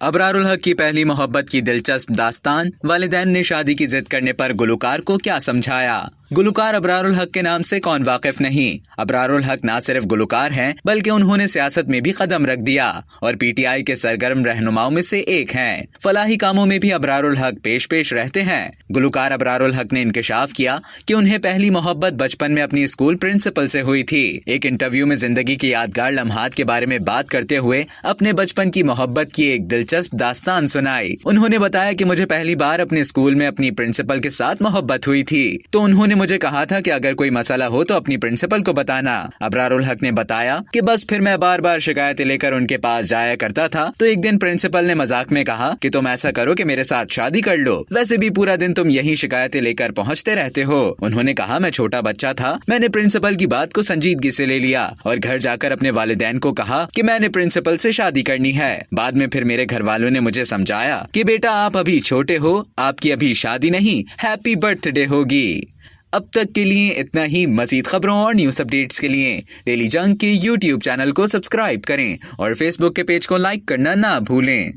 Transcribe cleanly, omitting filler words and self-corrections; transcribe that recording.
अबरारुल हक की पहली मोहब्बत की दिलचस्प दास्तान। वालिदैन ने शादी की जिद करने पर गुलकार को क्या समझाया। गुलकार अबरारुल हक के नाम से कौन वाकिफ नहीं। अबरारुल हक न सिर्फ गुलकार हैं बल्कि उन्होंने सियासत में भी कदम रख दिया और पीटीआई के सरगर्म रहनुमाओं में से एक हैं। फलाही कामों में भी अबरारुल हक पेश रहते हैं। गुलकार अबरारुल हक ने इंकशाफ किया कि उन्हें पहली मोहब्बत बचपन में अपनी स्कूल प्रिंसिपल से हुई थी। एक इंटरव्यू में जिंदगी की यादगार लम्हात के बारे में बात करते हुए अपने बचपन की मोहब्बत की एक दिलचस्प दास्तान सुनाई। उन्होंने बताया कि मुझे पहली बार अपने स्कूल में अपनी प्रिंसिपल के साथ मोहब्बत हुई थी, तो उन्होंने मुझे कहा था कि अगर कोई मसला हो तो अपनी प्रिंसिपल को बताना। अबरारुल हक ने बताया कि बस फिर मैं बार बार शिकायतें लेकर उनके पास जाया करता था, तो एक दिन प्रिंसिपल ने मजाक में कहा कि तुम ऐसा करो कि मेरे साथ शादी कर लो, वैसे भी पूरा दिन तुम यही शिकायतें लेकर पहुँचते रहते हो। उन्होंने कहा मैं छोटा बच्चा था, मैंने प्रिंसिपल की बात को संजीदगी से ले लिया और घर जाकर अपने वालिदैन को कहा कि मैंने प्रिंसिपल से शादी करनी है। बाद में फिर मेरे घर वालों ने मुझे समझाया कि बेटा आप अभी छोटे हो, आपकी अभी शादी नहीं, हैप्पी बर्थडे होगी। अब तक के लिए इतना ही। मजीद खबरों और न्यूज अपडेट्स के लिए डेली जंग के YouTube चैनल को सब्सक्राइब करें और Facebook के पेज को लाइक करना ना भूलें।